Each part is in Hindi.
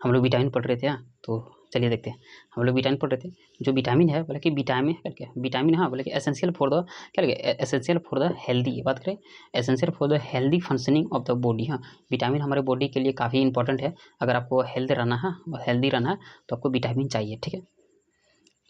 हम लोग विटामिन पढ़ रहे थे। हाँ, तो चलिए देखते हैं। हम लोग विटामिन पढ़ रहे थे। जो विटामिन है बोले कि विटामिन करके विटामिन, हाँ बोले कि एसेंशियल फॉर द क्या लगे, एसेंशियल फॉर द हेल्दी, बात करें essential for the healthy functioning of the body. हाँ, विटामिन हमारे बॉडी के लिए काफ़ी इंपॉर्टेंट है। अगर आपको हेल्दी रहना है, हेल्दी रहना है तो आपको विटामिन चाहिए, ठीक है।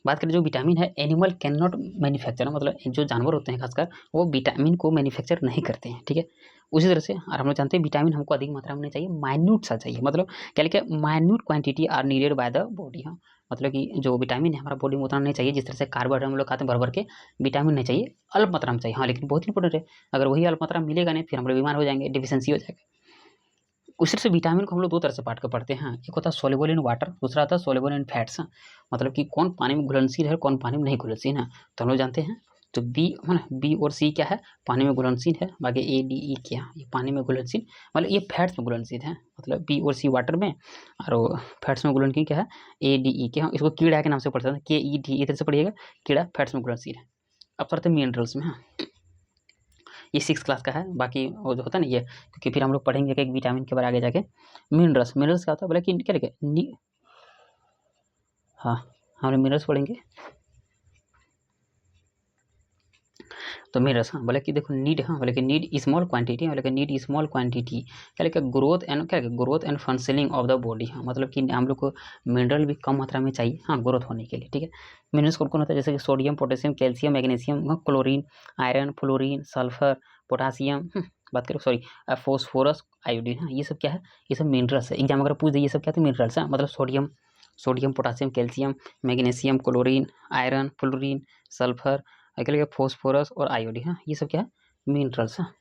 बात करें जो विटामिन है, एनिमल कैन नॉट मैन्युफैक्चर, मतलब जो जानवर होते हैं खासकर वो विटामिन को मैन्युफैक्चर नहीं करते हैं, ठीक है। उसी तरह से और हम लोग जानते हैं विटामिन हमको अधिक मात्रा में नहीं चाहिए, माइन्यूट सा चाहिए, मतलब क्या लिखा है, minute quantity are needed by the body. हाँ, मतलब कि जो विटामिन है हमारा बॉडी में उतना नहीं चाहिए, जिस तरह से कार्बोहाइड्रेट हम लोग खाते हैं भर भर के, विटामिन नहीं चाहिए, अल्प मात्रा में चाहिए। हाँ, लेकिन बहुत इंपॉर्टेंट है, अगर वही अल्प मात्रा में मिलेगा नहीं फिर हम लोग बीमार हो जाएंगे, डिफिशियंसी हो जाएगा। उसी तरह से विटामिन को हम लोग दो तरह से बांट कर पढ़ते हैं। एक होता है सोल्युबल इन वाटर, दूसरा होता है सोल्युबल इन फैट्स। मतलब कि कौन पानी में घुलनशील है, कौन पानी में नहीं घुलनशील है, तो हम लोग जानते हैं। तो बी और सी क्या है, पानी में घुलनशील है, बाकी ए डी ई क्या, ये पानी में घुलनशील, मतलब ये फैट्स में घुलनशील है। मतलब बी और सी वाटर में और फैट्स में घुलनशील क्या है, ए डी ई क्या, इसको कीड़ा के नाम से पढ़ते हैं, के ई डी, इधर से पढ़िएगा, कीड़ा फैट्स में घुलनशील है। अब पढ़ते हैं मिनरल्स में। हाँ, ये 6 क्लास का है, बाकी वो जो होता है ना ये, क्योंकि फिर हम लोग पढ़ेंगे कि एक विटामिन के बारे आगे जाके। मिनरल्स, मिनरल्स क्या होता है बोले कि क्या लिखे, हाँ हम लोग मिनरल्स पढ़ेंगे। तो मिनरल्स, हाँ बोले कि देखो नीड, हाँ बोले कि नीड स्मॉल क्वांटिटी, बोले कि नीड स्मॉल क्वांटिटी क्या लिखा, ग्रोथ एंड क्या लिखा, growth and functioning of the body. हाँ, मतलब कि हम लोग को मिनरल भी कम मात्रा में चाहिए, हाँ ग्रोथ होने के लिए, ठीक है। मिनरल्स कौन कौन होता है, जैसे कि sodium, potassium, calcium, magnesium, chlorine, iron, fluorine, sulphur, potassium, बात करें सॉरी फॉस्फोरस, आयोडीन। हाँ, ये सब क्या है, ये सब मिनरल्स है। एग्जाम अगर पूछ दे ये सब क्या है, मिनरल्स है, मतलब sodium, potassium, calcium, magnesium, chlorine, iron, fluorine, sulphur, क्या फॉस्फोरस और आयोडीन। हाँ, ये सब क्या है, मिनरल्स। हाँ,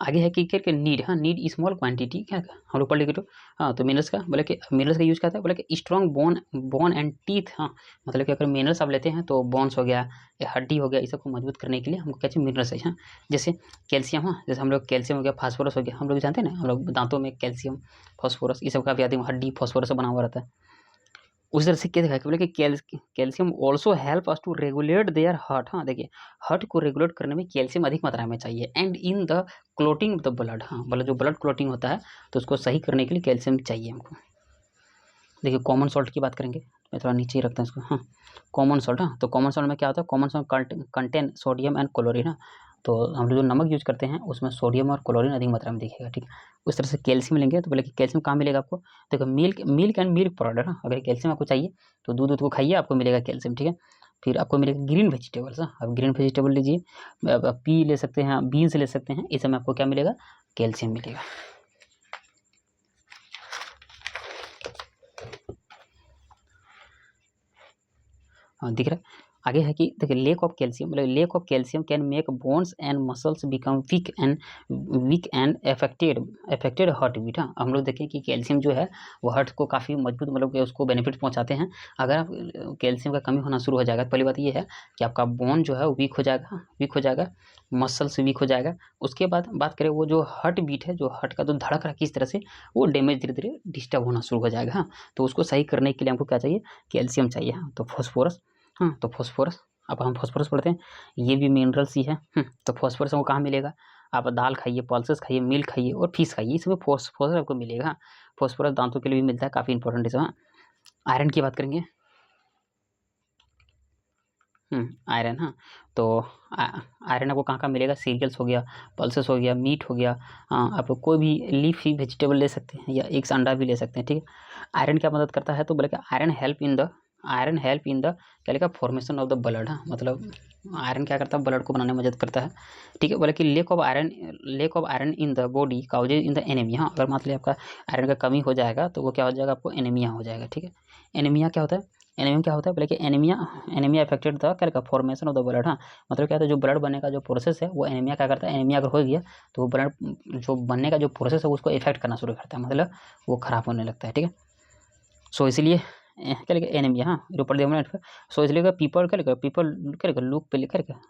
आगे है कि क्या नीड, हाँ नीड स्मॉल क्वांटिटी क्या हम लोग पढ़ लेंगे। तो हाँ, तो मिनरल्स का बोले कि मिनरल्स का यूज क्या था, बोले कि स्ट्रॉन्ग बोन एंड टीथ। हाँ, मतलब कि अगर मिनरल्स आप लेते हैं तो बोन्स हो गया या हड्डी हो गया, इस सबको मजबूत करने के लिए हमको क्या चाहिए, मिनरल्स है। हाँ, जैसे कैल्शियम, हाँ जैसे हम लोग कैल्शियम हो गया, फास्फोरस हो गया, हम लोग जानते हैं ना, हम लोग दांतों में कैल्शियम, फास्फोरस, ये सब का भी आदि हड्डी फास्फोरस से बना हुआ रहता है। उस तरह से क्या दिखाया कि बोले कि calcium also help us to regulate their heart. हाँ, देखिए हार्ट को रेगुलेट करने में कैल्शियम अधिक मात्रा में चाहिए, and in the clotting of the blood. हाँ, मतलब जो ब्लड क्लोटिंग होता है तो उसको सही करने के लिए कैल्शियम चाहिए हमको। देखिए कॉमन सॉल्ट की बात करेंगे, मैं थोड़ा नीचे ही रखता हूँ इसको। हाँ, कॉमन सॉल्ट, हाँ तो कॉमन सॉल्ट में क्या होता है, common salt contain sodium and chlorine. हाँ, तो हम लोग जो नमक यूज करते हैं उसमें सोडियम और क्लोरीन अधिक मात्रा में दिखेगा, ठीक है। उस तरह से कैल्शियम लेंगे तो बोले कि कैल्शियम कहाँ मिलेगा आपको, देखो मिल्क एंड मिल्क प्रोडक्ट। हाँ, अगर कैल्शियम आपको चाहिए तो दूध को खाइए, आपको मिलेगा कैल्शियम, ठीक है। फिर आपको मिलेगा ग्रीन वेजिटेबल्स। हाँ, आप ग्रीन वेजिटेबल लीजिए, आप पी ले सकते हैं, बीन्स ले सकते हैं, इस समय आपको क्या मिलेगा, कैल्शियम मिलेगा। हाँ, दिख रहा है। आगे है कि देखिए लेक ऑफ कैल्शियम, मतलब lack of calcium can make bones and muscles become weak and affected heart beat. हाँ, हम लोग देखें कि कैल्शियम जो है वो हार्ट को काफ़ी मजबूत, मतलब कि उसको बेनिफिट पहुंचाते हैं। अगर आप कैल्शियम का कमी होना शुरू हो जाएगा तो पहली बात ये है कि आपका बोन जो है वो वीक हो जाएगा, मसल्स वीक हो जाएगा। उसके बाद बात करें वो जो हार्ट बीट है, जो हार्ट का जो धड़क रहा है किस तरह से, वो डैमेज धीरे धीरे डिस्टर्ब होना शुरू हो जाएगा। हाँ, तो उसको सही करने के लिए हमको क्या चाहिए, कैल्शियम चाहिए। हाँ, तो फॉस्फोरस, हाँ तो फॉस्फोरस, अब हम फॉस्फोरस पढ़ते हैं, ये भी मिनरल्स ही है। तो फॉस्फोरस हमको कहाँ मिलेगा, आप दाल खाइए, पल्सेस खाइए, मिल्क खाइए और फिश खाइए, इसमें फॉस्फोरस आपको मिलेगा। फॉस्फोरस दांतों के लिए भी मिलता है, काफ़ी इंपॉर्टेंट है। हाँ, आयरन की बात करेंगे। आयरन, हाँ तो आयरन आपको कहाँ कहाँ मिलेगा, सीरियल्स हो गया, पल्सेस हो गया, मीट हो गया। हाँ, आप लोग कोई भी लीफी वेजिटेबल ले सकते हैं या एग्स अंडा भी ले सकते हैं, ठीक है। आयरन क्या मदद करता है, तो बोले कि आयरन हेल्प इन द क्या लिखा, फॉर्मेशन ऑफ द ब्लड। हाँ, मतलब आयरन क्या करता है, ब्लड को बनाने में मदद करता है, ठीक है। बोले कि lake of iron in the body causes in the anaemia. हाँ, अगर मान लीजिए आपका आयरन का कमी हो जाएगा तो वो क्या हो जाएगा, आपको एनीमिया हो जाएगा, ठीक है। एनीमिया क्या होता है, एनीमिया क्या होता है, बोले कि एनीमिया अफेक्टेड द क्या लिखा, फॉर्मेशन ऑफ द ब्लड। हाँ, मतलब क्या होता है, जो ब्लड बनने का जो प्रोसेस है वो एनीमिया क्या करता है, एनीमिया अगर हो गया तो वो ब्लड जो बनने का जो प्रोसेस है उसको इफेक्ट करना शुरू करता है, मतलब वो खराब होने लगता है, ठीक है। सो इसलिए क्या लिखा, एनीमिया। हाँ, सो इसलिए पीपल क्या लिखा, पीपल क्या लिखा,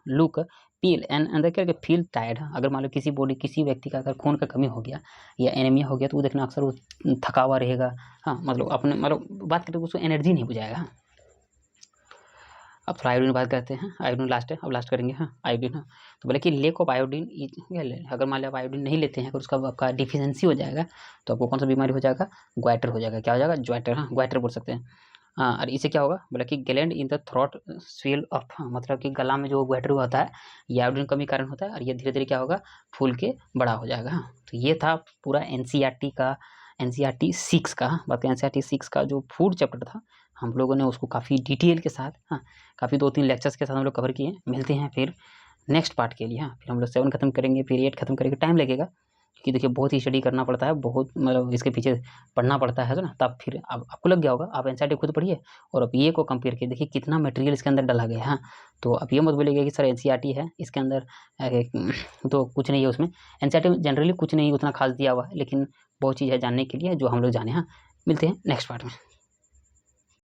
लुक पील एंड अंदर क्या लिखा, फील टायर्ड। अगर मान लो किसी व्यक्ति का अगर खून का कमी हो गया या एनीमिया हो गया तो वो देखना अक्सर वो थका हुआ रहेगा। हाँ, मतलब अपने मतलब बात करते उसको एनर्जी नहीं बुझाएगा। अब थोड़ा आयोडीन बात करते हैं। आयोडीन लास्ट है, अब लास्ट करेंगे। हाँ, आयोडीन। हाँ, तो बोले कि लेक ऑफ आयोडीन अगर मान लिया आप आयोडीन नहीं लेते हैं, अगर उसका आपका डिफिशियंसी हो जाएगा तो आपको कौन सा बीमारी हो जाएगा, ग्वाइटर हो जाएगा। क्या हो जाएगा, ज्वाइटर। हाँ, ग्वाइटर बोल सकते हैं। हाँ, और इससे क्या होगा, बोला कि gland in the throat swell of, हाँ, मतलब कि गला में जो ग्वाइटर होता है ये आयोडीन कमी कारण होता है, और ये धीरे धीरे क्या होगा, फूल के बड़ा हो जाएगा। हाँ, तो ये था पूरा एनसीईआरटी का, एनसीईआरटी 6 का। बात करें एनसीईआरटी 6 का जो फूड चैप्टर था, हम लोगों ने उसको काफ़ी डिटेल के साथ, हाँ, काफ़ी 2-3 लेक्चर्स के साथ हम लोग कवर किए। मिलते हैं फिर नेक्स्ट पार्ट के लिए। हाँ, फिर हम लोग 7 खत्म करेंगे, फिर 8 खत्म करेंगे। टाइम लगेगा क्योंकि देखिए बहुत ही स्टडी करना पड़ता है, बहुत मतलब इसके पीछे पढ़ना पड़ता है ना, तब फिर अब आपको लग गया होगा। आप एनसीईआरटी खुद पढ़िए और अब ये को कंपेयर किए, देखिए कितना मटेरियल इसके अंदर डाला गया है। हाँ, तो अब ये मत बोलिएगा कि सर एनसीईआरटी है इसके अंदर तो कुछ नहीं है उसमें। एनसीईआरटी में जनरली कुछ नहीं उतना खास दिया हुआ है, लेकिन बहुत चीज़ है जानने के लिए जो हम लोग जाने। हाँ, मिलते हैं नेक्स्ट पार्ट में।